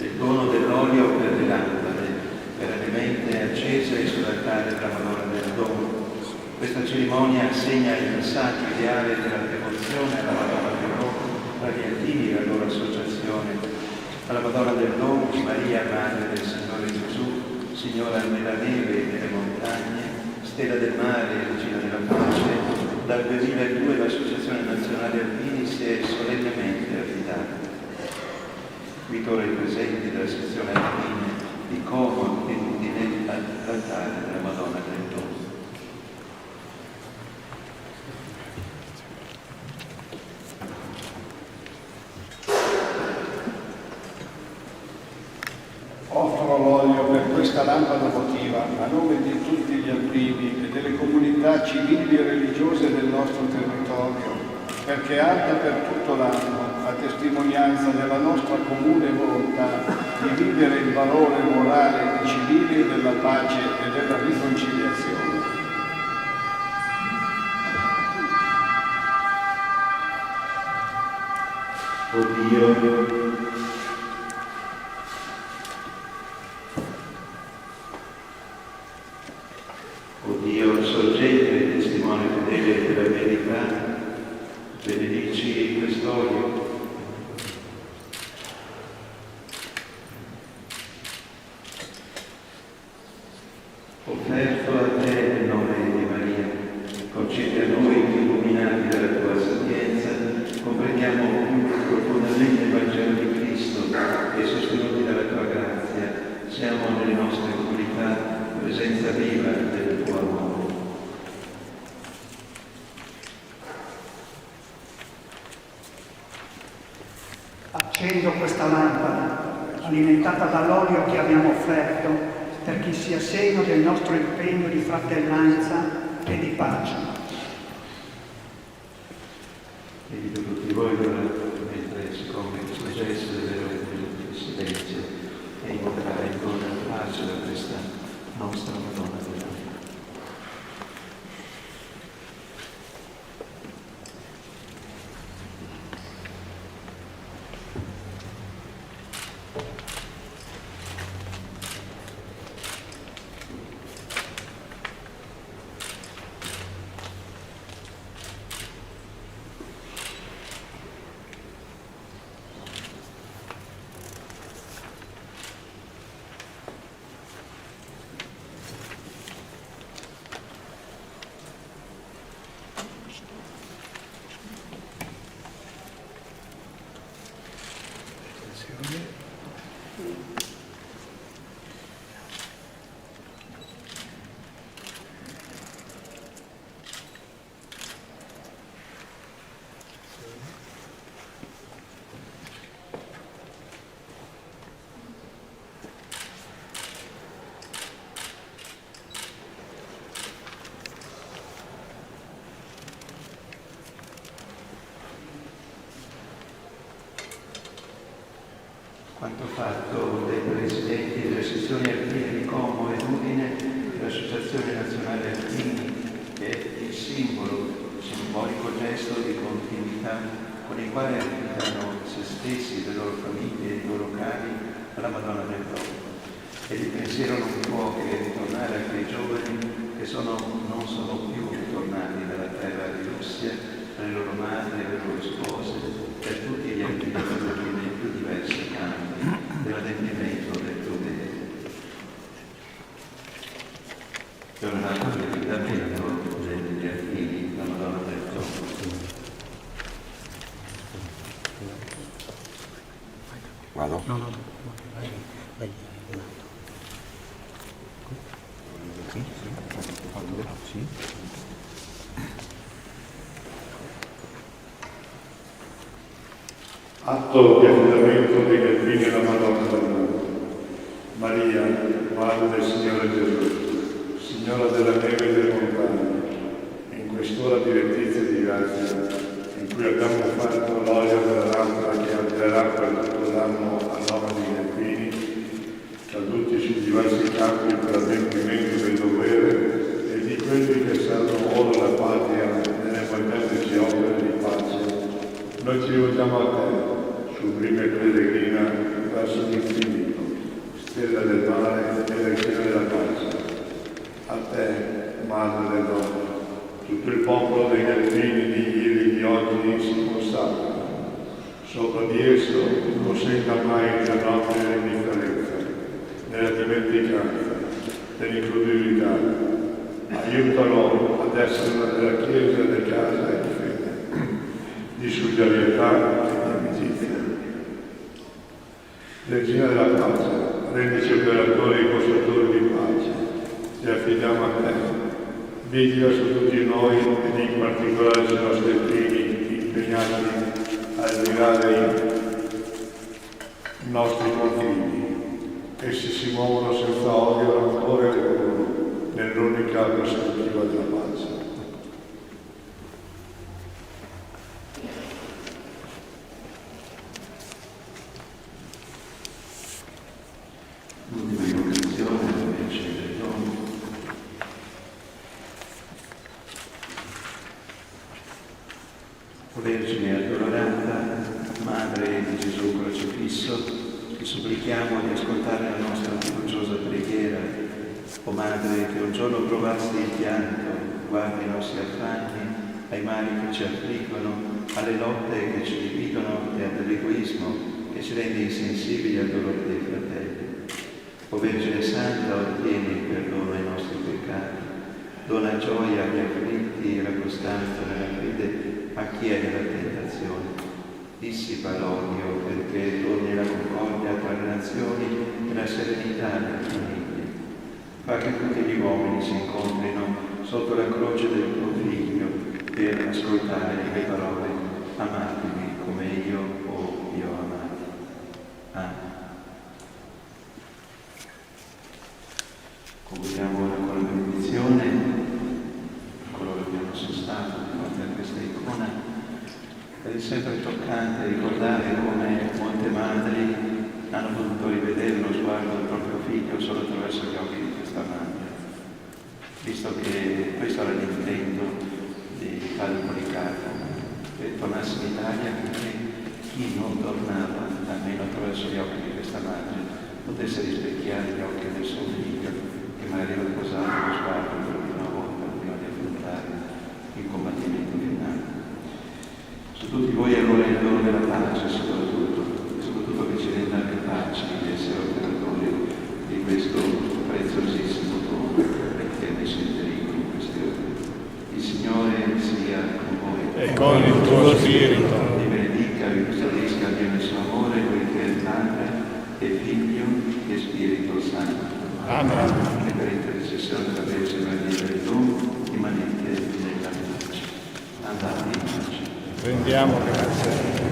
del dono dell'olio per le lampade, perennemente accesa e sull'altare della Madonna del Dono. Questa cerimonia segna il passaggio ideale della devozione alla Madonna del Dono tra gli altini e la loro associazione. Alla Madonna del Dono, Maria, Madre del Signore Gesù, Signora nella neve e nelle montagne, Stella del mare, Regina della pace, dal 2002 l'Associazione Nazionale Alpini si è solennemente affidata. Invito ora i presenti della sezione alpina di Como e Udine all'altare della Madonna del Dono. Offro l'olio per questa lampada votiva a nome di tutti gli alpini e delle comunità civili e religiose del nostro territorio, perché arda per tutto l'anno a testimonianza della nostra comune volontà di vivere il valore morale e civile della pace e della riconciliazione. O Dio, sorgente e testimone fedele della verità, benedici quest'olio. Offerto a te nel nome di Maria, concedi a noi, illuminati dalla tua sapienza, comprendiamo più profondamente il Vangelo di Cristo e sostenuti dalla tua grazia, siamo nelle nostre comunità presenza viva del tuo amore. Accendo questa lampada, alimentata dall'olio che abbiamo offerto, perché sia segno del nostro impegno di fratellanza e di pace. Invito tutti voi, mentre si compie questo gesto, di avere un minuto di silenzio e invocare ancora la pace da questa nostra Madonna dell'anima. Quanto fatto dai presidenti delle sezioni alpine di Como e Udine, l'Associazione Nazionale Alpini è il simbolico gesto di continuità con il quale affidano se stessi, le loro famiglie e i loro cari alla Madonna del Dono. E il pensiero non può che ritornare a quei giovani che non sono più ritornati dalla terra di Russia, alle loro madri, alle loro spose, per tutti gli alpini nei più diversi campi dell'adempimento del tuo desiderio. Giornata di affidamento degli alpini, la Madonna del Dono. Vado? No. Vai. Sì. Atto di affidamento degli alpini alla Madonna del Dono. Maria, Madre del Signore Gesù, Signora della neve e delle montagne, in quest'ora di letizia e di grazia, in cui abbiamo fatto l'olio della lampada che arderà per tutto l'anno a nome degli alpini, caduti su diversi campi per adempimento del dovere e di quelli che saranno ora la patria nelle molteplici opere di pace, noi ci rivolgiamo a te, sublime pellegrina, verso l'infinito. tutto il popolo dei Gazzini di ieri di oggi si consacra. Sopra di esso non senta mai la notte dell'indifferenza, della dimenticanza, dell'incredulità. Aiutalo ad essere della Chiesa, di casa e di fede, di solidarietà e di amicizia. Regina della pace, rendici operatori e costruttori di pace, ci affidiamo a te. Vigila su tutti noi ed in particolare sui nostri figli impegnati a girare i nostri confini. Essi si muovono senza odio, rancore e decoro nell'unica prospettiva della pace. L'ultima invocazione invece del dono. O Vergine addolorata, Madre di Gesù crocifisso, ti supplichiamo di ascoltare la nostra fiduciosa preghiera. O Madre, che un giorno provasti il pianto, guarda i nostri affanni, ai mali che ci affliggono, alle lotte che ci dividono e all'egoismo che ci rende insensibili al dolore dei fratelli. O Vergine Santa, ottieni il perdono ai nostri peccati, dona gioia agli afflitti e la costanza nella fede a chi è nella tentazione. Dissipa l'odio perché torni la concordia tra le nazioni e la serenità nelle famiglie. Fa che tutti gli uomini si incontrino sotto la croce del tuo Figlio per ascoltare le parole: amatemi come io vi ho amati. Amen. Concludiamo ora con la benedizione. Coloro che hanno sostato di fronte a questa icona. Ed è sempre toccante ricordare come molte madri hanno potuto rivedere lo sguardo del proprio figlio solo attraverso gli occhi di questa madre, visto che questo era l'intento di Padre Policarpo, che tornasse in Italia perché chi non tornava, almeno attraverso gli occhi di questa madre, potesse rispecchiare gli occhi del suo figlio, che magari aveva posato lo sguardo per la prima volta prima di affrontare il combattimento finale. Su tutti voi allora il dono della pace, soprattutto che ci renda capaci di essere operatori di questo preziosissimo dono che è messo in pericolo in queste ore. Il Signore sia con voi. E con il tuo spirito. Vi benedica, vi custodisca Dio nel suo amore, lui che è Padre e Figlio e Spirito Santo. Amen. E per intercessione della Vergine Maria del Dono, rimanete nella pace. Andate in pace. Rendiamo grazie.